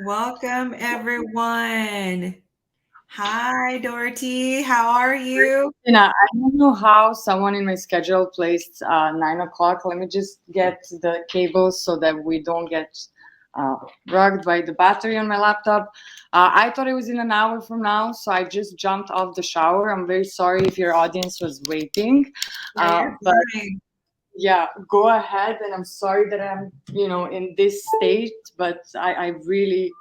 Welcome, everyone. Hi, Dorothy. How are you? I don't know how someone in my schedule placed 9 o'clock. Let me just get the cables so that we don't get uh, rugged by the battery on my laptop. I thought it was in an hour from now, so I just jumped off the shower. I'm very sorry if your audience was waiting, Yeah, you're but fine. yeah, go ahead. And I'm sorry that I'm, in this state, but I really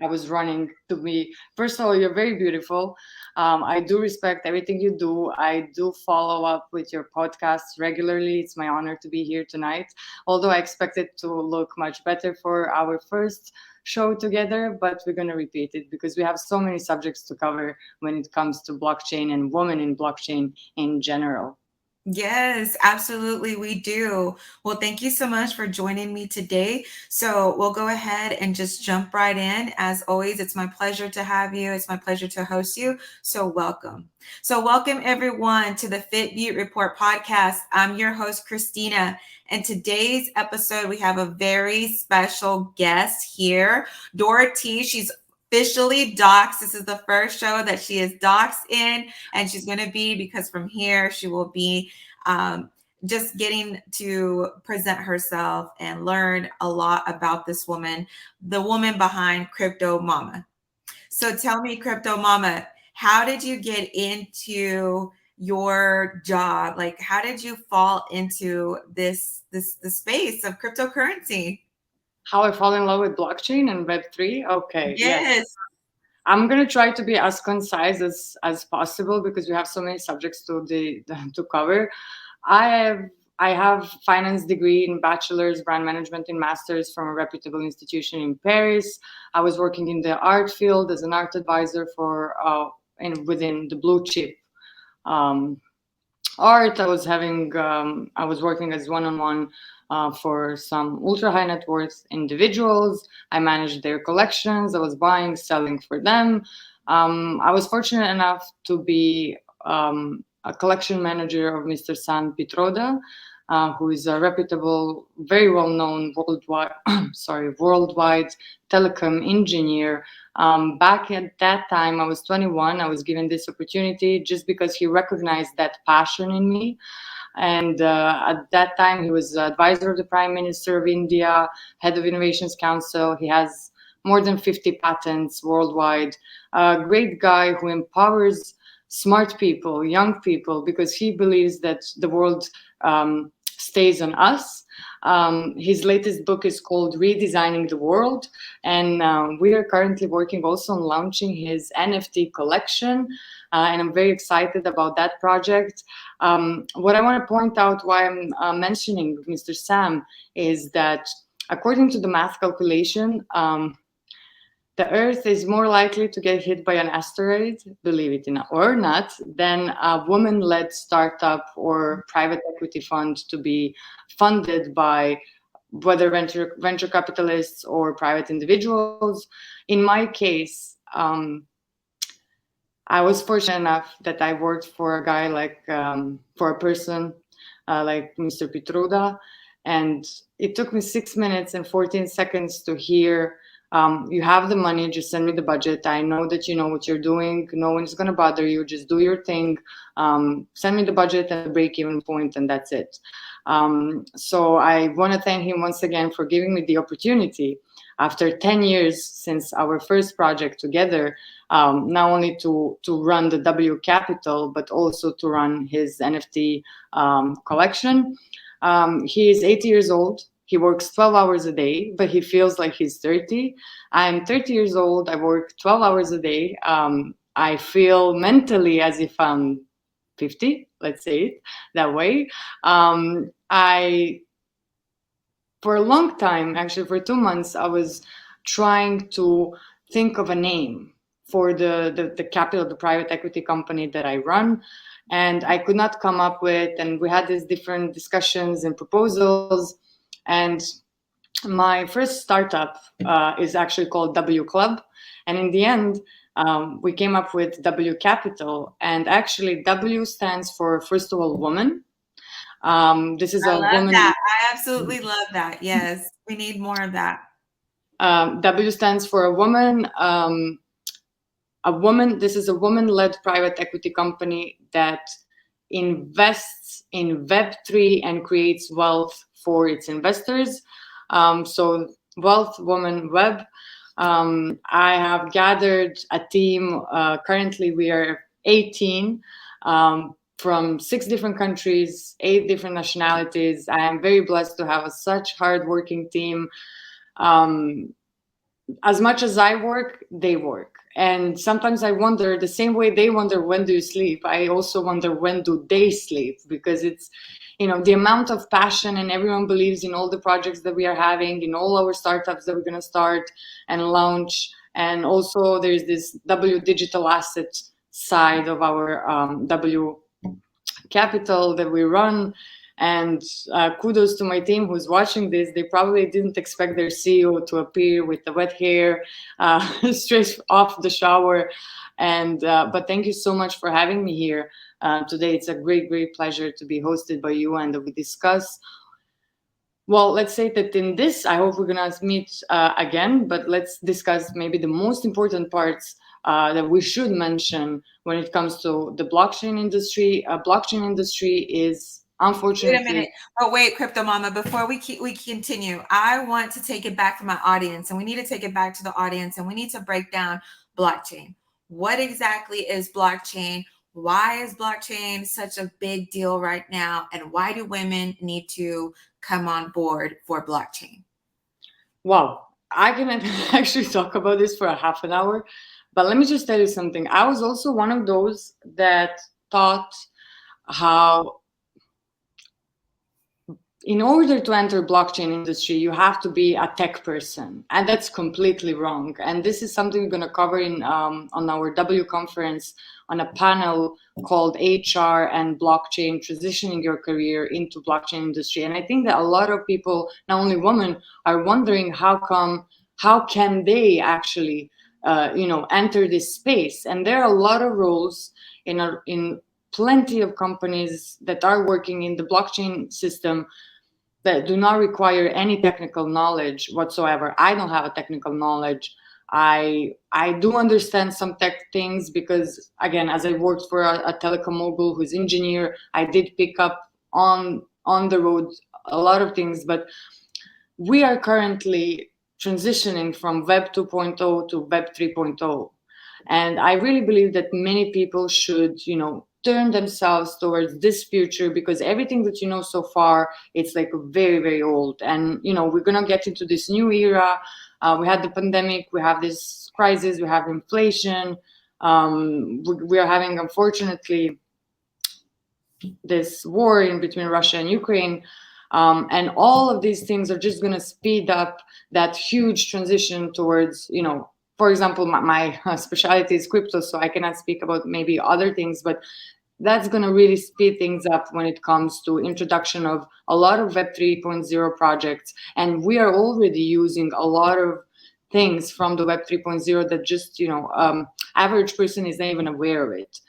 I was running to be. First of all, you're very beautiful. I do respect everything you do. I do follow up with your podcasts regularly. It's my honor to be here tonight. Although I expected to look much better for our first show together, but we're going to repeat it because we have so many subjects to cover when it comes to blockchain and women in blockchain in general. Yes, absolutely. We do. Well, thank you so much for joining me today. So, we'll go ahead and just jump right in. As always, it's my pleasure to have you. It's my pleasure to host you. So, welcome. So, welcome everyone to the Fit Beaute Report Podcast. I'm your host, Christina. And today's episode, we have a very special guest here, Dorothy. She's officially doxxed. This is the first show that she is doxxed in, and she's going to be because from here she will be um, just getting to present herself and learn a lot about this woman, the woman behind Crypto Mama. So tell me, Crypto Mama, how did you get into your job? Like, how did you fall into this the space of cryptocurrency? How I fall in love with blockchain and Web3? Okay, yes. Yes. I'm gonna try to be as concise as possible because we have so many subjects to cover. I have I have finance degree in bachelor's, brand management in master's from a reputable institution in Paris. I was working in the art field as an art advisor for within the blue chip um, art. I was working as one-on-one for some ultra high net worth individuals. I managed their collections. I was buying, selling for them. I was fortunate enough to be a collection manager of Mr. San Pitroda, who is a reputable, very well known worldwide, worldwide telecom engineer. Back at that time, I was 21. I was given this opportunity just because he recognized that passion in me. And at that time, he was advisor of the Prime Minister of India, head of Innovations Council. He has more than 50 patents worldwide. A great guy who empowers smart people, young people, because he believes that the world stays on us. His latest book is called Redesigning the World, and we are currently working also on launching his NFT collection. And I'm very excited about that project. What I want to point out why I'm mentioning Mr. Sam is that according to the math calculation, the Earth is more likely to get hit by an asteroid, believe it or not, than a woman led startup or private equity fund to be funded by whether venture capitalists or private individuals. In my case, I was fortunate enough that I worked for a guy for a person like Mr. Pitruda. And it took me 6 minutes and 14 seconds to hear, you have the money, just send me the budget. I know that you know what you're doing. No one's going to bother you. Just do your thing. Send me the budget and the break even point, and that's it. So I want to thank him once again for giving me the opportunity after 10 years since our first project together, not only to run the W Capital, but also to run his NFT collection. He is 80 years old. He works 12 hours a day, but he feels like he's 30. I'm 30 years old. I work 12 hours a day. I feel mentally as if I'm 50, let's say it that way. I For a long time, actually for 2 months, I was trying to think of a name for the capital, the private equity company that I run. And I could not come up with, and we had these different discussions and proposals. And my first startup is actually called W Club. And in the end, we came up with W Capital. And actually, W stands for, first of all, woman. This is I a love woman. that. I absolutely love that. Yes, we need more of that. W stands for a woman. A woman. This is a woman-led private equity company that invests in Web3 and creates wealth for its investors. So wealth, woman, web. I have gathered a team. Currently, we are 18 from 6 different countries, 8 different nationalities. I am very blessed to have a such hardworking team. Um, as much as I work, they work. And sometimes I wonder, the same way they wonder when do you sleep, I also wonder when do they sleep, because it's, the amount of passion, and everyone believes in all the projects that we are having, in all our startups that we're going to start and launch. And also there's this W digital asset side of our W capital that we run. And kudos to my team who's watching this. They probably didn't expect their CEO to appear with the wet hair straight off the shower. And but thank you so much for having me here today. It's a great pleasure to be hosted by you, and that we discuss. Well, let's say that in this, I hope we're gonna meet again. But let's discuss maybe the most important parts that we should mention when it comes to the blockchain industry. Blockchain industry is Wait a minute. unfortunately. Oh, wait, Crypto Mama, before we continue, I want to take it back for my audience, and we need to take it back to the audience, and we need to break down blockchain. What exactly is blockchain? Why is blockchain such a big deal right now? And why do women need to come on board for blockchain? Wow, I can actually talk about this for a half an hour, but let me just tell you something. I was also one of those that thought how in order to enter blockchain industry, you have to be a tech person, and that's completely wrong. And this is something we're going to cover in on our W conference on a panel called HR and Blockchain: Transitioning Your Career into Blockchain Industry. And I think that a lot of people, not only women, are wondering how can they actually, enter this space? And there are a lot of roles in plenty of companies that are working in the blockchain system that do not require any technical knowledge whatsoever. I don't have a technical knowledge. I do understand some tech things because, again, as I worked for a telecom mogul who's engineer, I did pick up on the road a lot of things. But we are currently transitioning from Web 2.0 to Web 3.0. And I really believe that many people should, turn themselves towards this future, because everything that you know so far, it's like very old. And, we're going to get into this new era. We had the pandemic, we have this crisis, we have inflation. We are having, unfortunately, this war in between Russia and Ukraine. And all of these things are just going to speed up that huge transition towards, for example, my specialty is crypto, so I cannot speak about maybe other things, but that's going to really speed things up when it comes to introduction of a lot of Web 3.0 projects. And we are already using a lot of things from the Web 3.0 that just, average person is not even aware of it.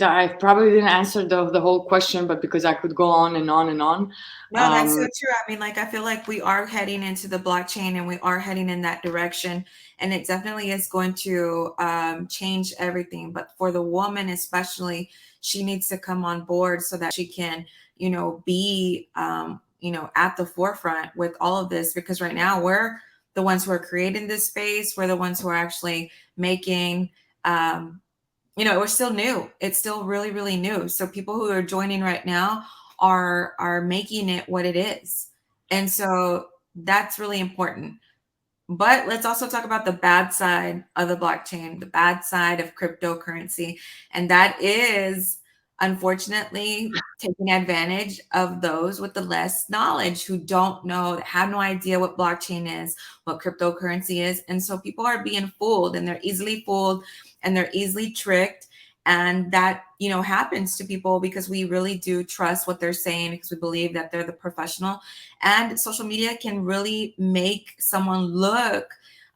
I probably didn't answer the whole question, but because I could go on and on and on. No, that's so true. I mean, like, I feel like we are heading into the blockchain, and we are heading in that direction. And it definitely is going to change everything. But for the woman, especially, she needs to come on board so that she can, be, at the forefront with all of this. Because right now we're the ones who are creating this space. We're the ones who are actually making, we're still new. It's still really new. So people who are joining right now are making it what it is. And so that's really important. But let's also talk about the bad side of the blockchain, the bad side of cryptocurrency. And that is, unfortunately, taking advantage of those with the less knowledge, who don't know, have no idea what blockchain is, what cryptocurrency is. And so people are being fooled, and they're easily fooled, and they're easily tricked. And that, happens to people because we really do trust what they're saying, because we believe that they're the professional. And social media can really make someone look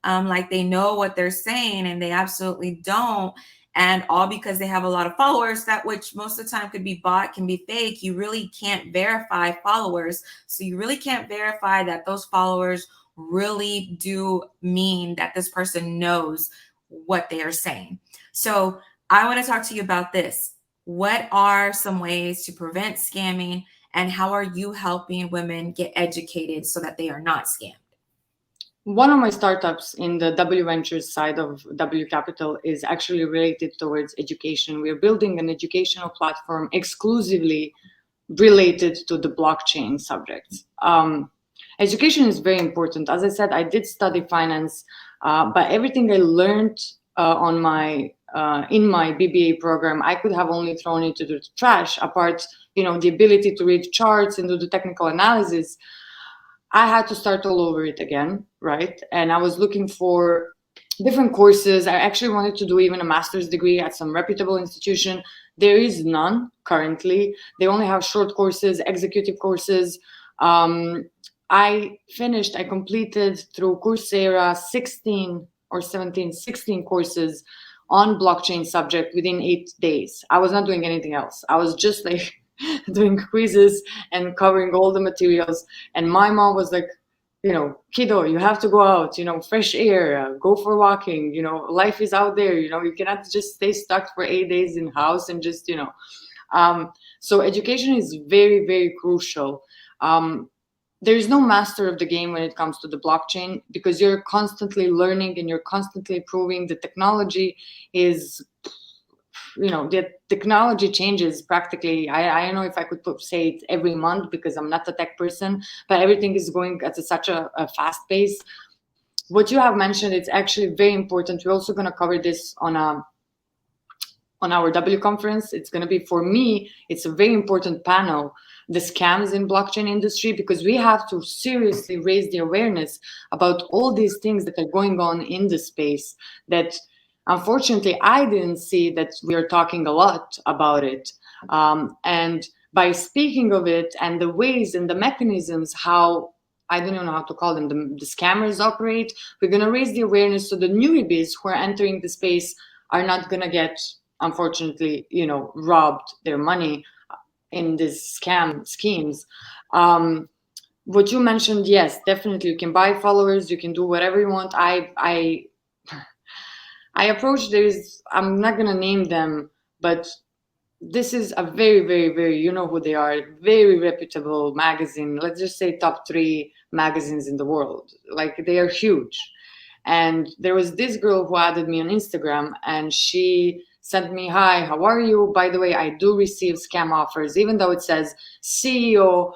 like they know what they're saying, and they absolutely don't. and all because they have a lot of followers, that which most of the time could be bought, can be fake. You really can't verify followers. So you really can't verify that those followers really do mean that this person knows what they are saying. So I want to talk to you about this. What are some ways to prevent scamming, and how are you helping women get educated so that they are not scammed? One of my startups in the W Ventures side of W Capital is actually related towards education. We're building an educational platform exclusively related to the blockchain subjects. Education is very important. As I said, I did study finance, but everything I learned on my in my BBA program, I could have only thrown into the trash. Apart, the ability to read charts and do the technical analysis, I had to start all over it again, right? And I was looking for different courses. I actually wanted to do even a master's degree at some reputable institution. There is none currently. They only have short courses, executive courses. I completed through Coursera 16 courses on blockchain subject within 8 days. I was not doing anything else. I was just like doing quizzes and covering all the materials. And my mom was like, kiddo, you have to go out, fresh air, go for walking, life is out there, you cannot just stay stuck for 8 days in house and just, so education is very, very crucial. There is no master of the game when it comes to the blockchain, because you're constantly learning and you're constantly improving. The technology is, the technology changes practically. I don't know if I could say it every month because I'm not a tech person, but everything is going at such a fast pace. What you have mentioned, it's actually very important. We're also going to cover this on our W conference. It's going to be, for me, it's a very important panel, the scams in blockchain industry, because we have to seriously raise the awareness about all these things that are going on in the space that unfortunately I didn't see that we are talking a lot about it. And by speaking of it and the ways and the mechanisms, how, I don't even know how to call them, the scammers operate, we're going to raise the awareness so the newbies who are entering the space are not going to get, unfortunately, robbed their money in these scam schemes. What you mentioned, yes, definitely, you can buy followers, you can do whatever you want. I approached this, I'm not gonna name them, but this is a very, very, very, you know who they are, very reputable magazine. Let's just say top 3 magazines in the world. Like, they are huge. And there was this girl who added me on Instagram, and she sent me, "Hi, how are you? By the way, I do receive scam offers," even though it says CEO,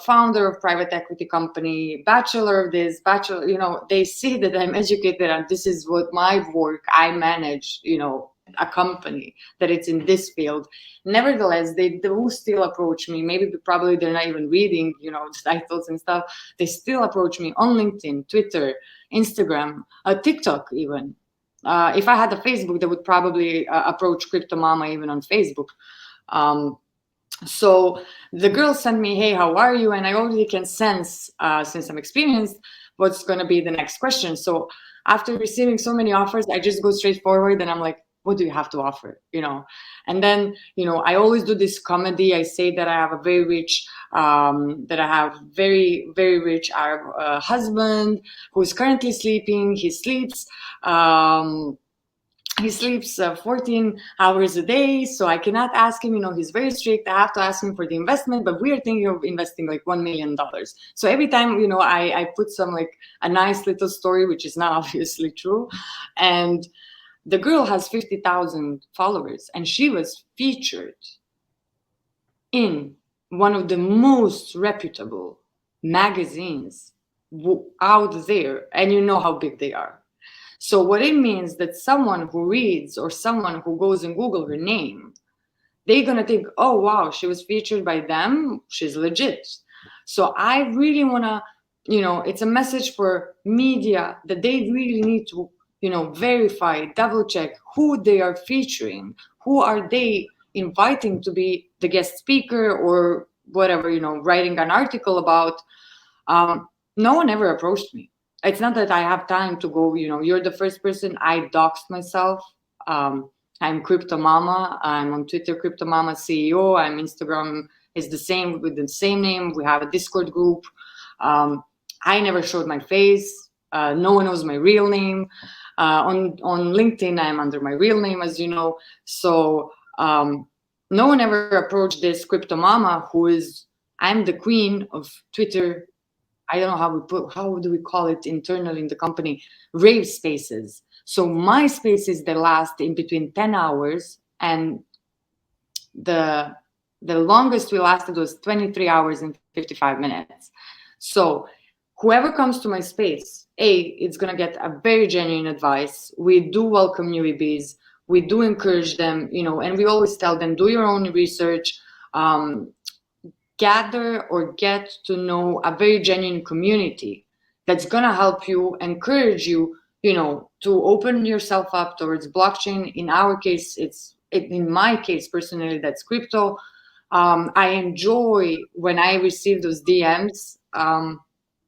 founder of private equity company, bachelor of this, bachelor, they see that I'm educated and this is what my work, I manage, a company that it's in this field. Nevertheless, they do still approach me. Maybe probably they're not even reading, the titles and stuff. They still approach me on LinkedIn, Twitter, Instagram, TikTok even. If I had a Facebook, they would probably approach Crypto Mama even on Facebook. So the girl sent me, "Hey, how are you?" And I already can sense, since I'm experienced, what's going to be the next question. So after receiving so many offers, I just go straight forward and I'm like, "What do you have to offer?" And then, I always do this comedy. I say that I have a very rich, very, very rich Arab husband who's currently sleeping. He sleeps 14 hours a day, so I cannot ask him, he's very strict. I have to ask him for the investment, but we are thinking of investing like $1 million. So every time, I put some like a nice little story, which is not obviously true. And the girl has 50,000 followers, and she was featured in one of the most reputable magazines out there, and you know how big they are. So what it means that someone who reads or someone who goes and Google her name, they're going to think, "Oh, wow, she was featured by them. She's legit." So I really want to, it's a message for media that they really need to, verify, double check who they are featuring, who are they inviting to be the guest speaker or whatever, writing an article about. No one ever approached me. It's not that I have time to go, you're the first person. I doxed myself. I'm Crypto Mama. I'm on Twitter, Crypto Mama CEO. I'm Instagram is the same with the same name. We have a Discord group. I never showed my face. No one knows my real name. On LinkedIn, I'm under my real name, as you know. So no one ever approached this Crypto Mama, who is I'm the queen of Twitter. I don't know how do we call it internally in the company, rave spaces. So my spaces that last in between 10 hours, and the longest we lasted was 23 hours and 55 minutes. So whoever comes to my space, it's going to get a very genuine advice. We do welcome newbies. We do encourage them, and we always tell them, do your own research, gather or get to know a very genuine community that's going to help you, encourage you, to open yourself up towards blockchain. In our case, in my case personally, that's crypto. I enjoy when I receive those DMs,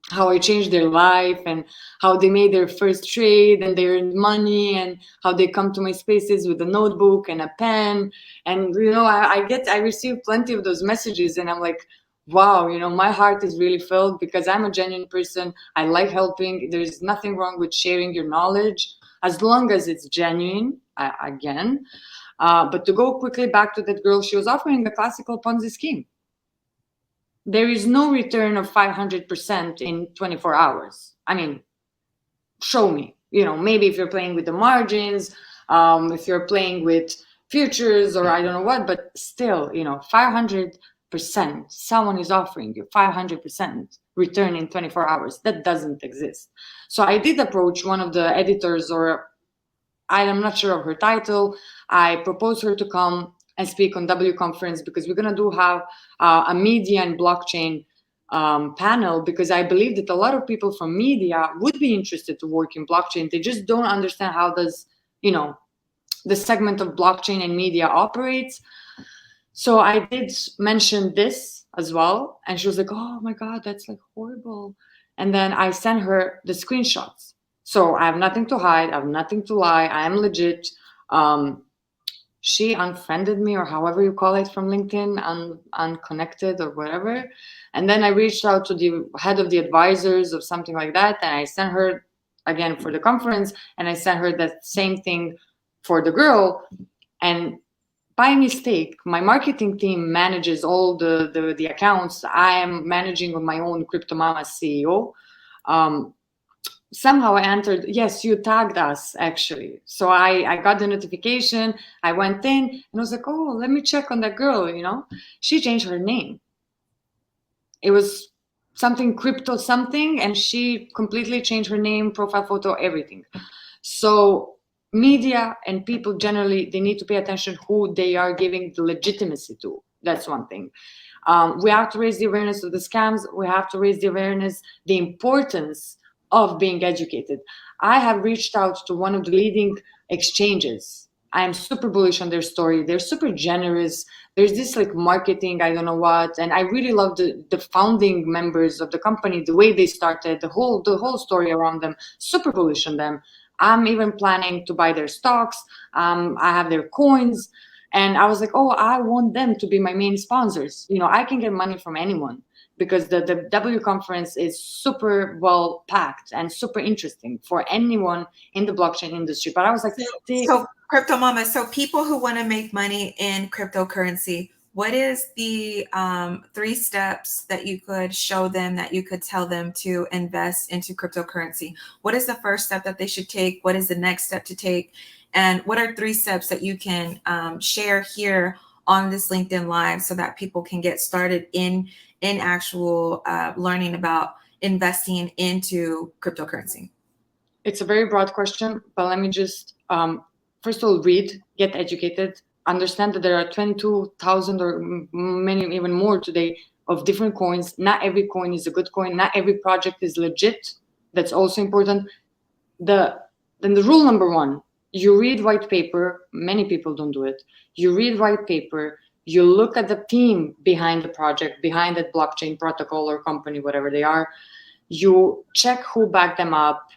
how I changed their life and how they made their first trade and they earned money, and how they come to my spaces with a notebook and a pen. And I receive plenty of those messages, and I'm like, wow, my heart is really filled because I'm a genuine person. I like helping. There's nothing wrong with sharing your knowledge as long as it's genuine, again. But to go quickly back to that girl, she was offering a classical Ponzi scheme. There is no return of 500% in 24 hours. I mean, show me, maybe if you're playing with the margins, if you're playing with futures or I don't know what, but still, 500%, someone is offering you 500% return in 24 hours. That doesn't exist. So I did approach one of the editors, or I'm not sure of her title. I proposed her to come and speak on W conference, because we're going to have a media and blockchain panel, because I believe that a lot of people from media would be interested to work in blockchain. They just don't understand how does, the segment of blockchain and media operates. So I did mention this as well. And she was like, oh my God, that's like horrible. And then I sent her the screenshots. So I have nothing to hide. I have nothing to lie. I am legit. She unfriended me, or however you call it, from LinkedIn, unconnected or whatever. And then I reached out to the head of the advisors or something like that. And I sent her again for the conference, and I sent her that same thing for the girl. And by mistake, my marketing team manages all the accounts. I am managing on my own Crypto Mama CEO. Somehow I entered, yes, you tagged us actually. So I got the notification. I went in and I was like, oh, let me check on that girl, She changed her name. It was something crypto something, and she completely changed her name, profile photo, everything. So media and people generally, they need to pay attention who they are giving the legitimacy to. That's one thing. We have to raise the awareness of the scams. We have to raise the awareness, the importance of being educated. I have reached out to one of the leading exchanges. I am super bullish on their story. They're super generous. There's this like marketing, I don't know what. And I really love the founding members of the company, the way they started, the whole story around them. Super bullish on them. I'm even planning to buy their stocks. I have their coins. And I was like, oh, I want them to be my main sponsors. I can get money from anyone, because the W conference is super well packed and super interesting for anyone in the blockchain industry. But I was like, so Crypto Mama, so people who want to make money in cryptocurrency, what is the 3 steps that you could show them, that you could tell them to invest into cryptocurrency? What is the first step that they should take? What is the next step to take? And what are 3 steps that you can share here on this LinkedIn Live, so that people can get started in actual learning about investing into cryptocurrency? It's a very broad question, but let me just first of all read, get educated, understand that there are 22,000 or many even more today of different coins. Not every coin is a good coin. Not every project is legit. That's also important. Then the rule number 1, you read white paper. Many people don't do it. You read white paper. You look at the team behind the project, behind that blockchain protocol or company, whatever they are. You check who backed them up.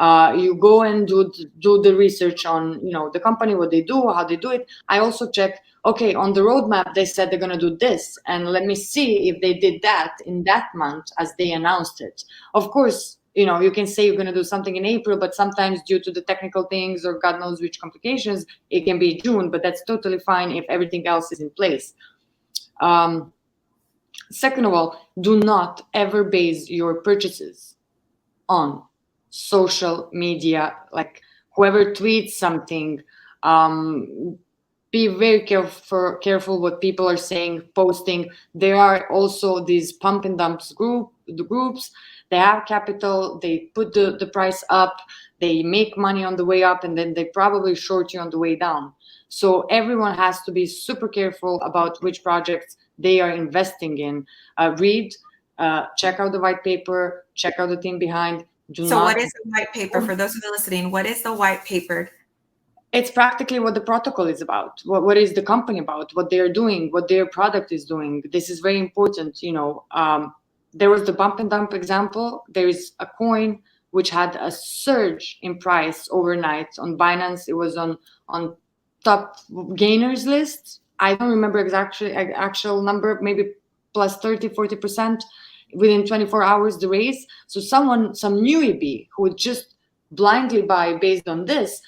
You go and do the research on, the company, what they do, how they do it. I also check, okay, on the roadmap they said they're going to do this, and let me see if they did that in that month as they announced it. Of course, you can say you're going to do something in April, but sometimes due to the technical things or God knows which complications, it can be June, but that's totally fine if everything else is in place. Second of all, do not ever base your purchases on social media. Like, whoever tweets something, be very careful what people are saying, posting. There are also these pump and dumps groups. They have capital, they put the price up, they make money on the way up, and then they probably short you on the way down. So everyone has to be super careful about which projects they are investing in. Read, check out the white paper, check out the team behind. So what is the white paper? For those of you listening, what is the white paper? It's practically what the protocol is about. What is the company about? What they are doing? What their product is doing? This is very important. There was the bump and dump example. There is a coin which had a surge in price overnight on Binance. It was on top gainers list. I don't remember exactly actual number, maybe plus 30-40% within 24 hours the raise. So some newbie who would just blindly buy based on this,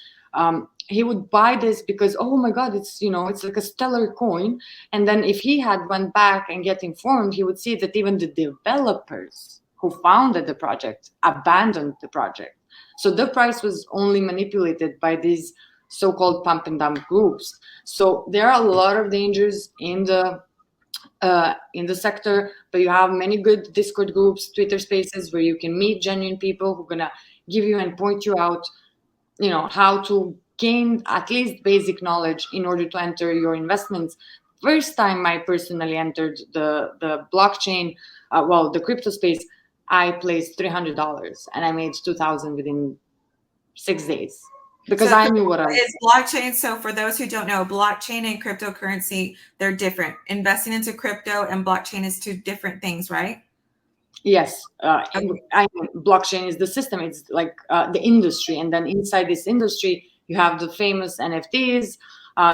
he would buy this because, oh my God, it's like a stellar coin. And then if he had went back and get informed, he would see that even the developers who founded the project abandoned the project. So the price was only manipulated by these so-called pump and dump groups. So there are a lot of dangers in the sector, but you have many good Discord groups, Twitter spaces where you can meet genuine people who are gonna give you and point you out, how to gain at least basic knowledge in order to enter your investments. First time I personally entered the blockchain, the crypto space, I placed $300 and I made $2,000 within 6 days. Because I knew what I was. Is blockchain. So for those who don't know, blockchain and cryptocurrency, they're different. Investing into crypto and blockchain is two different things, right? Yes. Blockchain is the system. It's like the industry. And then inside this industry, you have the famous NFTs,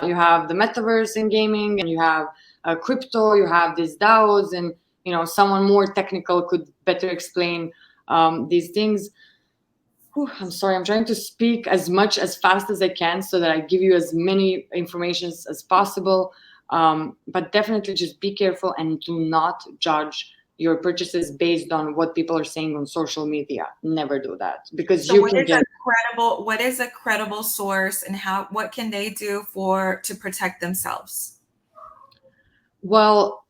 you have the metaverse in gaming, and you have crypto, you have these DAOs, and, someone more technical could better explain these things. I'm sorry, I'm trying to speak as fast as I can so that I give you as many informations as possible. But definitely just be careful and do not judge your purchases based on what people are saying on social media. Never do that, because what is a credible source, and what can they do to protect themselves? Well,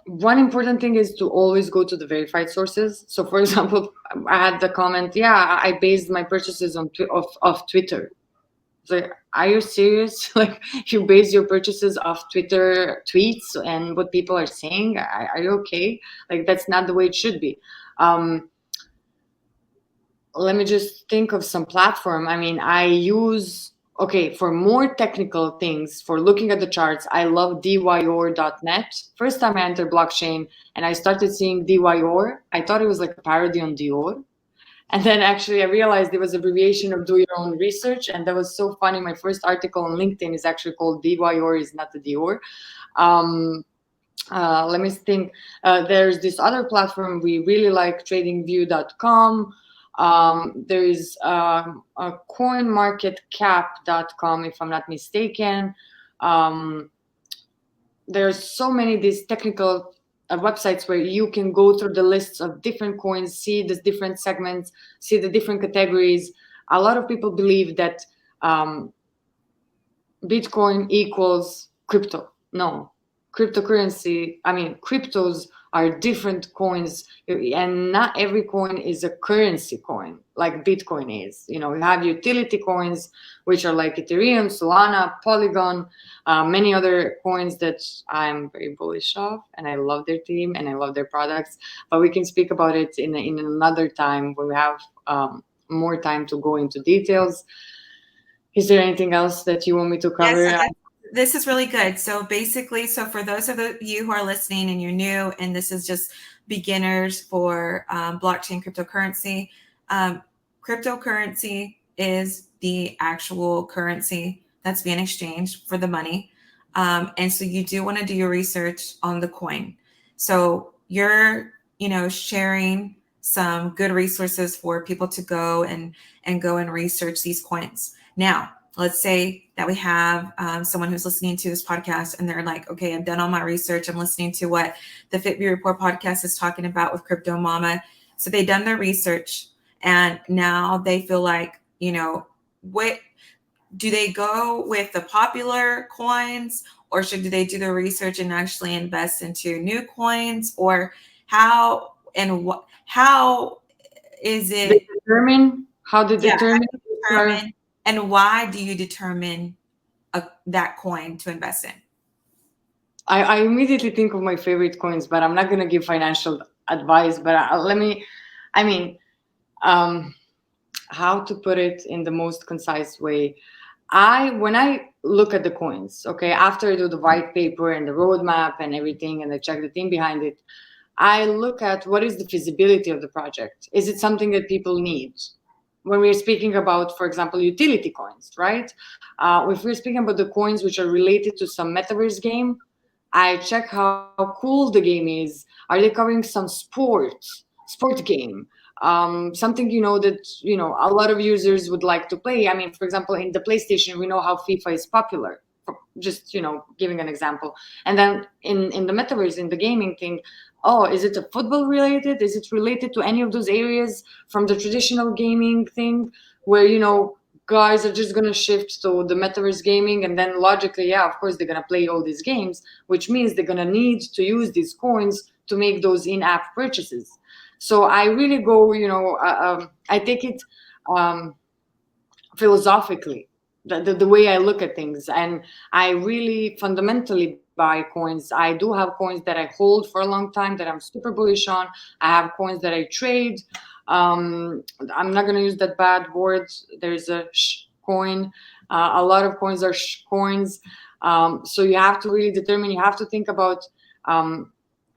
one important thing is to always go to the verified sources. So, for example, I had the comment, I based my purchases on of Twitter. So, are you serious? Like, you base your purchases off Twitter tweets and what people are saying? Are you okay? Like, that's not the way it should be. Let me just think of some platform. I mean, I use, for more technical things, for looking at the charts, I love dyor.net. First time I entered blockchain and I started seeing DYOR, I thought it was like a parody on Dior. And then actually I realized it was an abbreviation of do your own research. And that was so funny. My first article on LinkedIn is actually called DYOR is not the Dior. Let me think. There's this other platform we really like, tradingview.com. There is a coinmarketcap.com, if I'm not mistaken. There's so many these technical websites where you can go through the lists of different coins, see the different segments, see the different categories. A lot of people believe that Bitcoin equals crypto. No, cryptos are different coins, and not every coin is a currency coin like Bitcoin is. You have utility coins, which are like Ethereum, Solana, Polygon, many other coins that I'm very bullish of, and I love their team and I love their products. But we can speak about it in another time when we have more time to go into details. Is there anything else that you want me to cover? Yes, this is really good. So basically, for those of you who are listening and you're new, and this is just beginners for blockchain cryptocurrency, cryptocurrency is the actual currency that's being exchanged for the money. And so you do want to do your research on the coin. So you're, sharing some good resources for people to go and go and research these coins. Now, let's say that we have someone who's listening to this podcast and they're like, okay, I've done all my research. I'm listening to what the Fit Beaute Report podcast is talking about with Crypto Mama. So they've done their research and now they feel like, what do they go with the popular coins, or should they do their research and actually invest into new coins, or how and what, how is They it? determine how they Yeah, determine. determine, and why do you determine that coin to invest in? I immediately think of my favorite coins, but I'm not going to give financial advice. But I mean, um, how to put it in the most concise way. When I look at the coins, okay, after I do the white paper and the roadmap and everything, and I check the team behind it, I look at what is the feasibility of the project. Is it something that people need? When we're speaking about, for example, utility coins, right? If we're speaking about the coins which are related to some metaverse game, I check how cool the game is. Are they covering some sport game? Something that a lot of users would like to play. I mean, for example, in the PlayStation, we know how FIFA is popular. Just giving an example. And then in the metaverse, in the gaming thing, oh, is it a football related? Is it related to any of those areas from the traditional gaming thing, where guys are just going to shift to the metaverse gaming, and then logically, yeah, of course they're going to play all these games, which means they're going to need to use these coins to make those in-app purchases. So I really go, I take it philosophically, the way I look at things, and I really fundamentally buy coins. I do have coins that I hold for a long time that I'm super bullish on. I have coins that I trade. I'm not going to use that bad word. There's a coin. A lot of coins are coins. So you have to really determine, you have to think about, am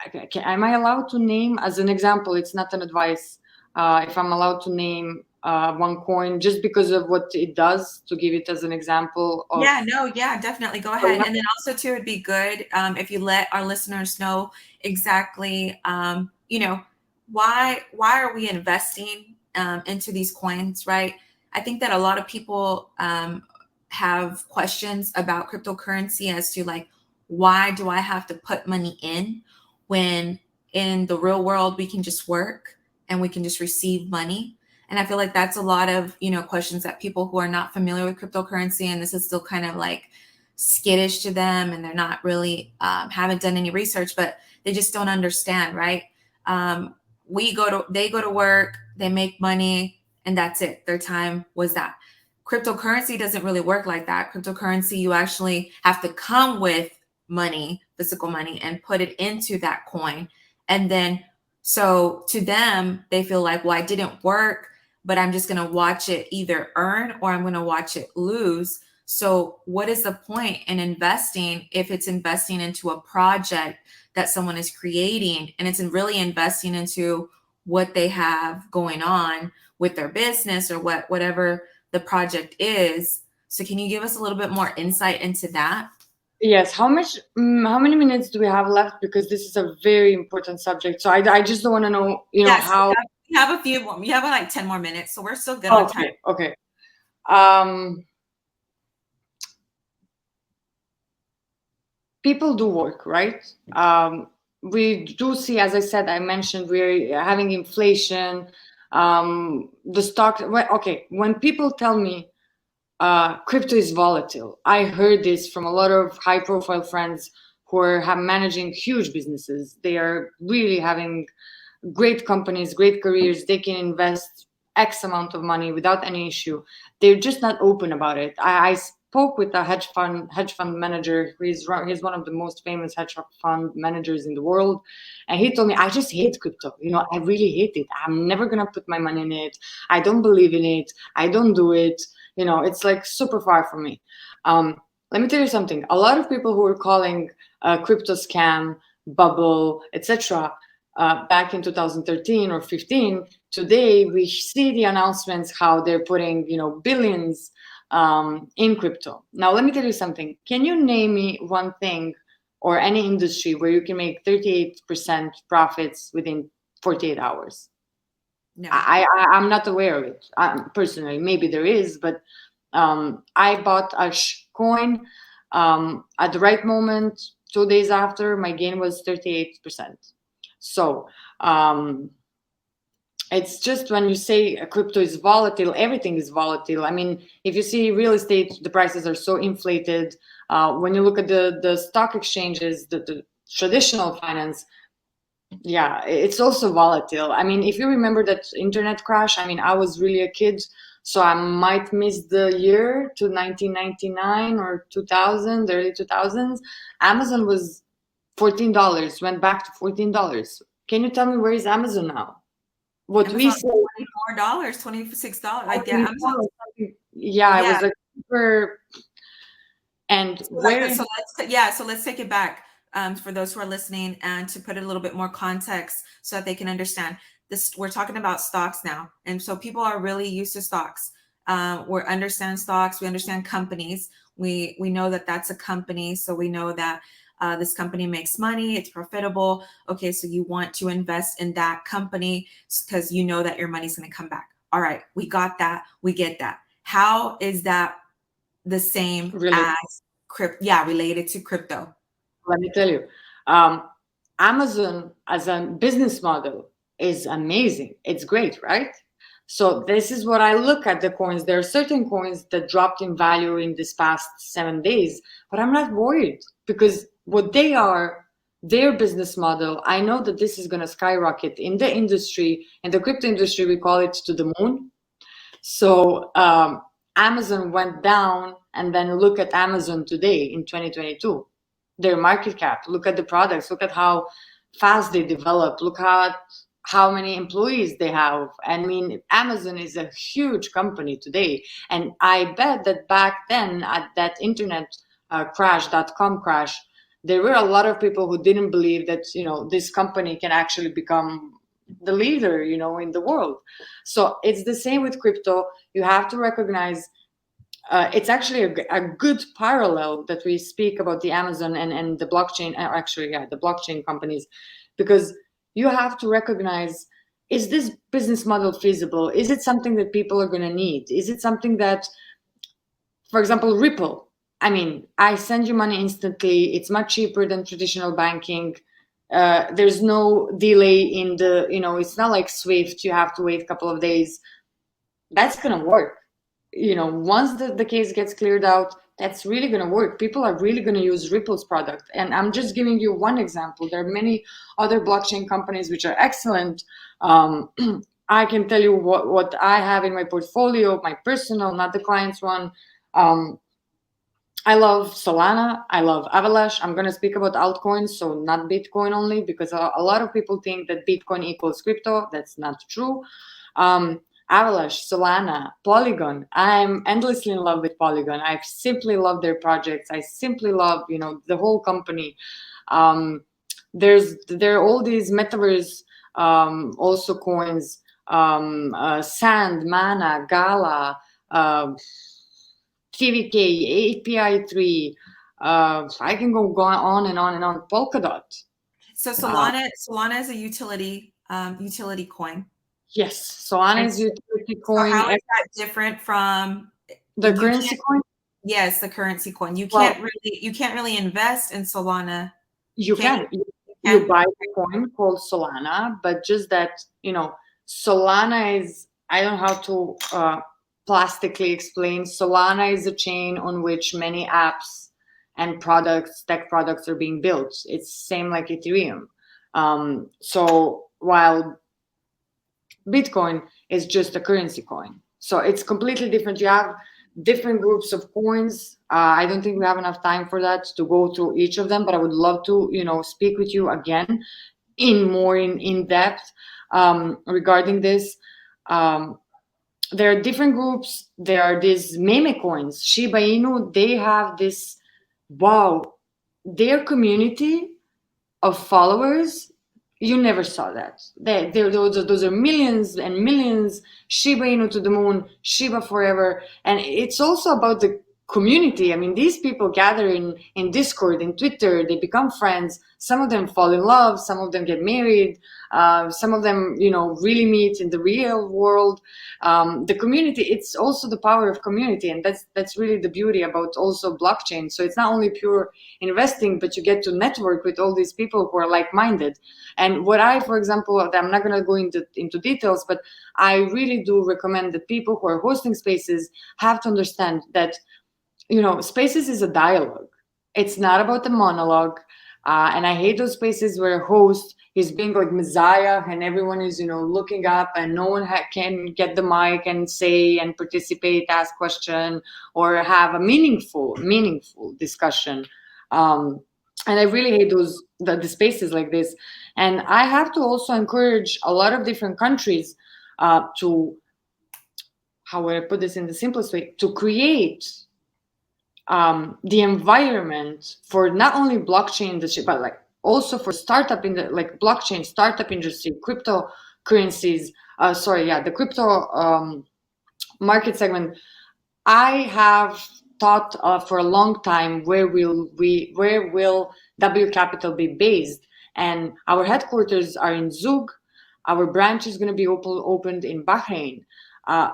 I allowed to name, as an example, it's not an advice, if I'm allowed to name one coin just because of what it does, to give it as an example of. Yeah, no, yeah, definitely go ahead. And then also too, it'd be good if you let our listeners know exactly, why are we investing into these coins, right? I think that a lot of people have questions about cryptocurrency as to like, why do I have to put money in when in the real world we can just work and we can just receive money? And I feel like that's a lot of, questions that people who are not familiar with cryptocurrency, and this is still kind of like skittish to them, and they're not really, haven't done any research, but they just don't understand, right? They go to work, they make money, and that's it. Their time was that. Cryptocurrency doesn't really work like that. Cryptocurrency, you actually have to come with money, physical money, and put it into that coin. And then, so to them, they feel like, well, I didn't work, but I'm just going to watch it either earn or I'm going to watch it lose. So what is the point in investing if it's investing into a project that someone is creating, and it's really investing into what they have going on with their business or whatever the project is? So can you give us a little bit more insight into that? Yes. How many minutes do we have left? Because this is a very important subject. So I just don't want to know, Yes, how. we have a few more. We have like 10 more minutes, so we're still good on time. Okay. People do work, right? We do see, as I said, I mentioned, we're having inflation. The stock. Okay, when people tell me crypto is volatile, I heard this from a lot of high-profile friends who are managing huge businesses. They are really having great companies, great careers. They can invest X amount of money without any issue. They're just not open about it. I spoke with a hedge fund manager. He's one of the most famous hedge fund managers in the world, and he told me, I just hate crypto. I really hate it. I'm never gonna put my money in it. I don't believe in it. I don't do it. It's like super far from me. Let me tell you something. A lot of people who were calling crypto scam, bubble, etc., back in 2013 or 15, today we see the announcements how they're putting, billions in crypto. Now, let me tell you something. Can you name me one thing or any industry where you can make 38% profits within 48 hours? No. I'm not aware of it personally. Maybe there is, but I bought a coin at the right moment. 2 days after, my gain was 38%. So it's just when you say crypto is volatile, everything is volatile. I mean, if you see real estate, the prices are so inflated. When you look at the stock exchanges, the traditional finance, yeah, it's also volatile. I mean, if you remember that internet crash, I mean, I was really a kid, so I might miss the year to 1999 or 2000, the early 2000s. Amazon was $14, went back to $14. Can you tell me where is Amazon now? What we Amazon say, $24, $26. Like, yeah, Amazon. yeah, it Yeah. was like super. And So, where? so let's take it back for those who are listening, and to put a little bit more context so that they can understand this. We're talking about stocks now, and so people are really used to stocks. We understand stocks. We understand companies. We know that that's a company, so we know that this company makes money. It's profitable. Okay, so you want to invest in that company because you know that your money's going to come back. All right, we got that. We get that. How is that the same Really? as crypto? Yeah, related to crypto. Let me tell you, Amazon as a business model is amazing. It's great, right? So this is what I look at the coins. There are certain coins that dropped in value in this past 7 days, but I'm not worried because what they are, their business model, I know that this is going to skyrocket in the industry, in the crypto industry, we call it to the moon. So Amazon went down, and then look at Amazon today in 2022. Their market cap, look at the products, look at how fast they develop, look at how many employees they have. I mean, Amazon is a huge company today. And I bet that back then at that internet crash, .com crash, there were a lot of people who didn't believe that, this company can actually become the leader, in the world. So it's the same with crypto. You have to recognize it's actually a good parallel that we speak about the Amazon and the blockchain, the blockchain companies, because you have to recognize, is this business model feasible? Is it something that people are going to need? Is it something that, for example, Ripple, I mean, I send you money instantly. It's much cheaper than traditional banking. There's no delay in it's not like Swift, you have to wait a couple of days. That's going to work. Once the case gets cleared out, that's really going to work. People are really going to use Ripple's product. And I'm just giving you one example. There are many other blockchain companies which are excellent. I can tell you what I have in my portfolio, my personal, not the client's one. I love Solana. I love Avalanche. I'm going to speak about altcoins, so not Bitcoin only, because a lot of people think that Bitcoin equals crypto. That's not true. Avalanche, Solana, Polygon. I'm endlessly in love with Polygon. I simply love their projects. I simply love, the whole company. There are all these metaverse also coins, Sand, Mana, Gala, TVK, API3. I can go on and on and on. Polkadot. So Solana is a utility coin. Yes, Solana is utility coin. So how is that different from the currency coin? Yes, the currency coin. You can't really invest in Solana. You can. You buy a coin called Solana, but just that, Solana is, I don't know how to plastically explain. Solana is a chain on which many apps and tech products are being built. It's same like Ethereum. So while Bitcoin is just a currency coin. So it's completely different. You have different groups of coins. I don't think we have enough time for that to go through each of them, but I would love to, speak with you again in depth regarding this. There are different groups. There are these meme coins. Shiba Inu, they have this, wow, their community of followers You never saw that. Those are millions and millions. Shiba Inu to the moon, Shiba forever. And it's also about the community. I mean, these people gather in Discord, in Twitter, they become friends. Some of them fall in love, some of them get married, some of them, really meet in the real world. The community, it's also the power of community. And that's really the beauty about also blockchain. So it's not only pure investing, but you get to network with all these people who are like-minded. And what I, for example, I'm not going to go into details, but I really do recommend that people who are hosting spaces have to understand that, spaces is a dialogue. It's not about the monologue. And I hate those spaces where a host is being like messiah and everyone is, looking up and no one can get the mic and say and participate, ask question, or have a meaningful discussion. And I really hate the spaces like this. And I have to also encourage a lot of different countries to, how would I put this in the simplest way, to create the environment for not only blockchain industry, but like also for startup in the like blockchain startup industry, cryptocurrencies. The crypto market segment. I have thought for a long time where will W Capital be based, and our headquarters are in Zug. Our branch is going to be opened in Bahrain. Uh,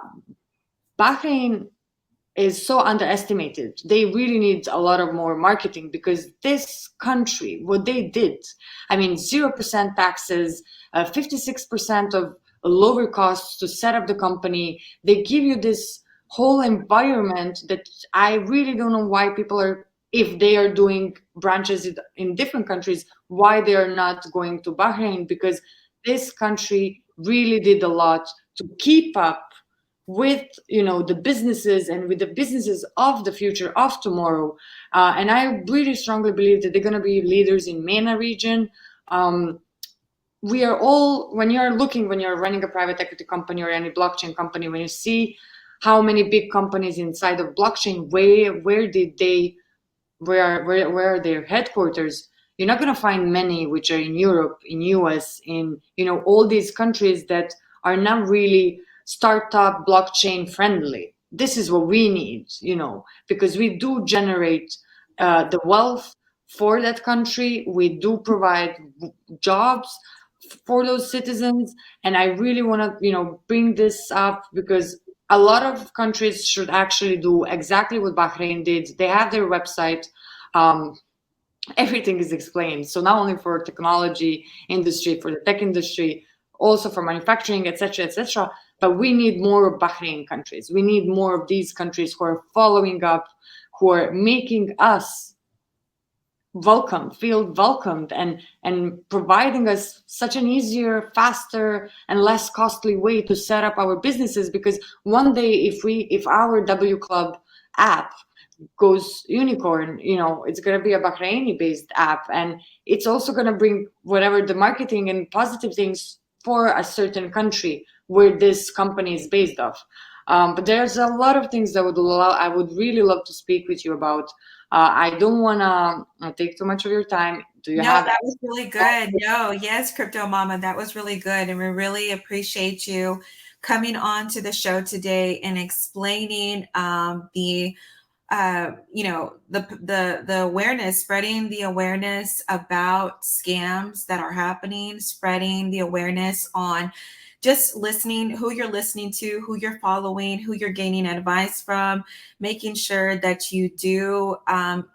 Bahrain is so underestimated. They really need a lot of more marketing because this country, what they did, I mean, 0% taxes, 56% of lower costs to set up the company. They give you this whole environment that I really don't know why people are, if they are doing branches in different countries, why they are not going to Bahrain, because this country really did a lot to keep up with the businesses and with the businesses of the future of tomorrow. And I really strongly believe that they're going to be leaders in MENA region. We are all, when you're running a private equity company or any blockchain company, when you see how many big companies inside of blockchain, where are their headquarters, you're not going to find many which are in Europe, in US, in all these countries that are not really startup blockchain friendly. This is what we need, because we do generate the wealth for that country. We do provide jobs for those citizens. And I really want to, bring this up because a lot of countries should actually do exactly what Bahrain did. They have their website. Um, Everything is explained. So not only for technology industry, for the tech industry, also for manufacturing, etc., etc. But we need more of Bahrain countries. We need more of these countries who are following up, who are making us feel welcomed, and providing us such an easier, faster, and less costly way to set up our businesses. Because one day, if our W Club app goes unicorn, it's going to be a Bahraini based app, and it's also going to bring whatever the marketing and positive things for a certain country where this company is based off. But there's a lot of things that I would really love to speak with you about. I don't want to take too much of your time. Do you No, have? that was really good. No, yes, Crypto Mama, that was really good. And we really appreciate you coming on to the show today and explaining the awareness, spreading the awareness about scams that are happening, spreading the awareness on just listening, who you're listening to, who you're following, who you're gaining advice from, making sure that you do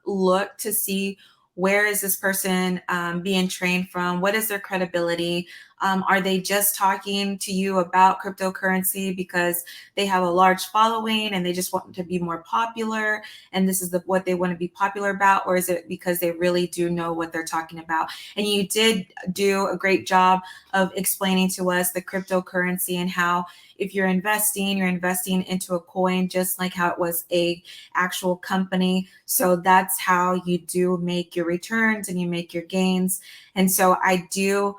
look to see where is this person being trained from, what is their credibility, are they just talking to you about cryptocurrency because they have a large following and they just want to be more popular and this is what they want to be popular about, or is it because they really do know what they're talking about? And you did do a great job of explaining to us the cryptocurrency and how if you're investing into a coin just like how it was a actual company. So that's how you do make your returns and you make your gains. And so I do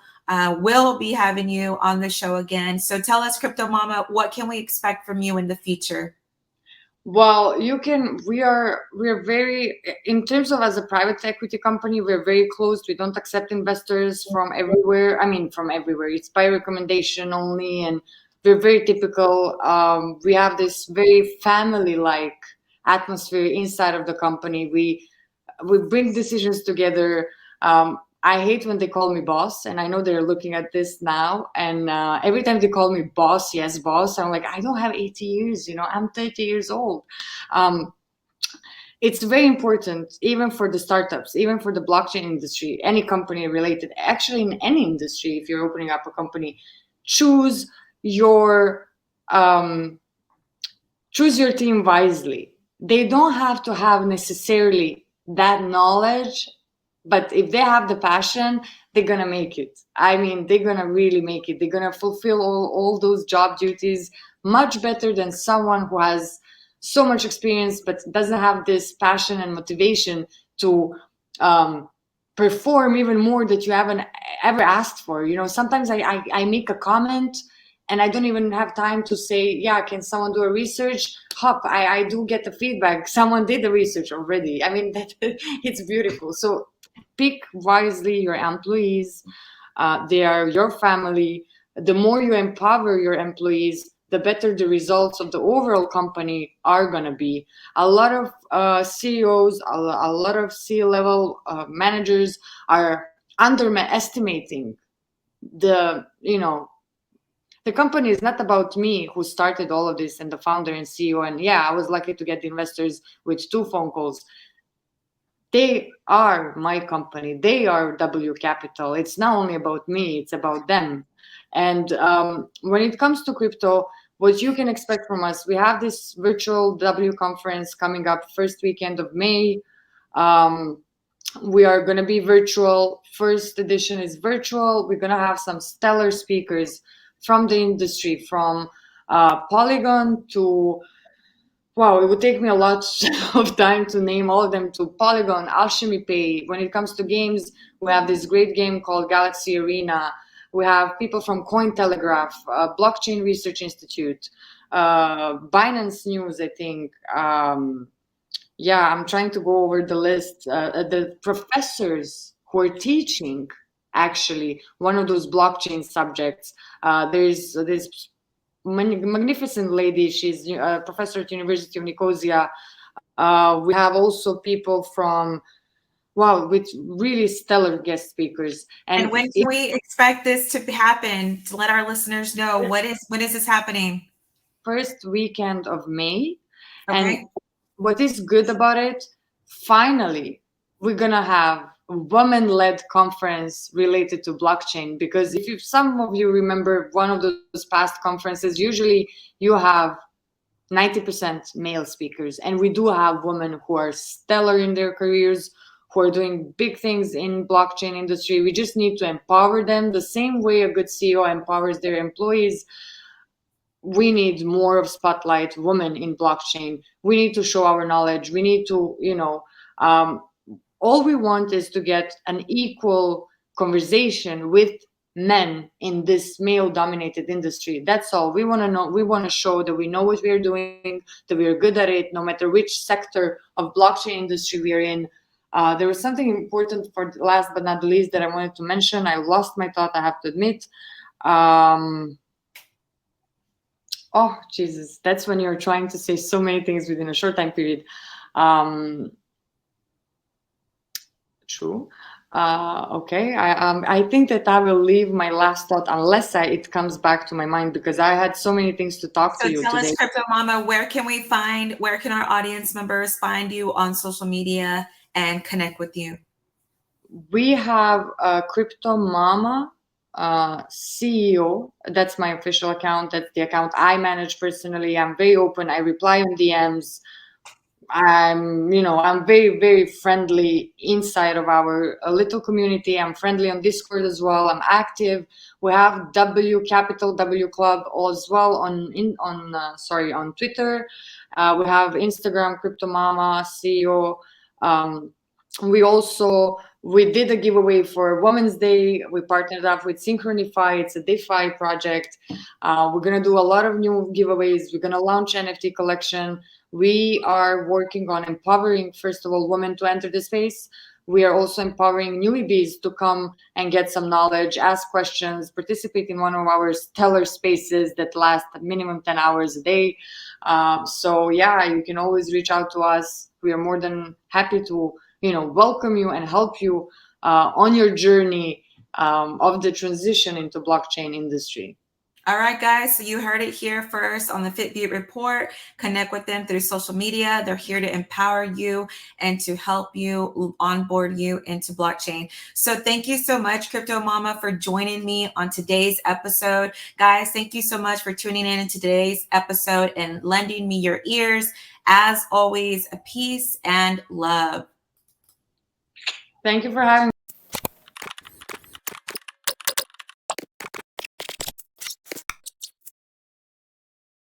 will be having you on the show again. So tell us, Crypto Mama, what can we expect from you in the future? Well, you can. We are very, in terms of as a private equity company, we're very closed. We don't accept investors from everywhere. I mean, from everywhere. It's by recommendation only, and we're very typical. We have this very family-like atmosphere inside of the company. We bring decisions together. I hate when they call me boss, and I know they're looking at this now. And every time they call me boss, yes, boss, I'm like, I don't have 80 years, I'm 30 years old. Um, it's very important, even for the startups, even for the blockchain industry, any company related, actually in any industry, if you're opening up a company, choose your um, choose your team wisely. They don't have to have necessarily that knowledge, but if they have the passion, they're gonna make it. I mean, they're gonna really make it. They're gonna fulfill all those job duties much better than someone who has so much experience but doesn't have this passion and motivation to um, perform even more that you haven't ever asked for. Sometimes I make a comment and I don't even have time to say, yeah, can someone do a research? Hop, I do get the feedback. Someone did the research already. I mean, that it's beautiful. So pick wisely your employees. They are your family. The more you empower your employees, the better the results of the overall company are going to be. A lot of CEOs, a lot of C-level managers are underestimating the company is not about me who started all of this and the founder and CEO. And yeah, I was lucky to get the investors with 2 phone calls. They are my company. They are W Capital. It's not only about me, it's about them. And when it comes to crypto, what you can expect from us, we have this virtual W conference coming up first weekend of May. Um, we are going to be virtual. First edition is virtual. We're going to have some stellar speakers from the industry, from Polygon to, wow, it would take me a lot of time to name all of them, to Polygon, Alchemy Pay. When it comes to games, we have this great game called Galaxy Arena. We have people from Cointelegraph, Blockchain Research Institute, Binance News, I think. Yeah, I'm trying to go over the list. The professors who are teaching actually one of those blockchain subjects. There's this magnificent lady. She's a professor at University of Nicosia. We have also people from, wow, with really stellar guest speakers. And And when can we expect this to happen? To let our listeners know when is this happening? first weekend of May. And Okay. what is good about it, finally, we're gonna have a women-led conference related to blockchain. Because if some of you remember one of those past conferences, usually you have 90% male speakers, and we do have women who are stellar in their careers, who are doing big things in blockchain industry. We just need to empower them the same way a good CEO empowers their employees. We need more of spotlight women in blockchain. We need to show our knowledge. We need to, um, all we want is to get an equal conversation with men in this male dominated industry. That's all we want to know. We want to show that we know what we are doing, that we are good at it, no matter which sector of blockchain industry we are in. There was something important for last but not the least that I wanted to mention. I lost my thought, I have to admit. Oh, Jesus, that's when you're trying to say so many things within a short time period. Um, True. Okay. I think that I will leave my last thought unless it comes back to my mind, because I had so many things to talk to So you tell us, today. Crypto Mama, where can our audience members find you on social media and connect with you? We have Crypto Mama CEO. That's my official account. That's the account I manage personally. I'm very open. I reply on DMs. I'm very, very friendly inside of our little community. I'm friendly on Discord as well. I'm active. We have W Capital W Club as well on Twitter. We have Instagram, Crypto Mama CEO. We also We did a giveaway for Women's Day. We partnered up with Synchronify. It's a DeFi project. We're going to do a lot of new giveaways. We're going to launch NFT collection. We are working on empowering, first of all, women to enter the space. We are also empowering newbies to come and get some knowledge, ask questions, participate in one of our stellar spaces that last minimum 10 hours a day. So yeah, you can always reach out to us. We are more than happy to welcome you and help you on your journey of the transition into blockchain industry. All right, guys. So you heard it here first on the Fit Beaute Report. Connect with them through social media. They're here to empower you and to help you onboard you into blockchain. So thank you so much, Crypto Mama, for joining me on today's episode. Guys, thank you so much for tuning in today's episode and lending me your ears. As always, peace and love. Thank you for having me.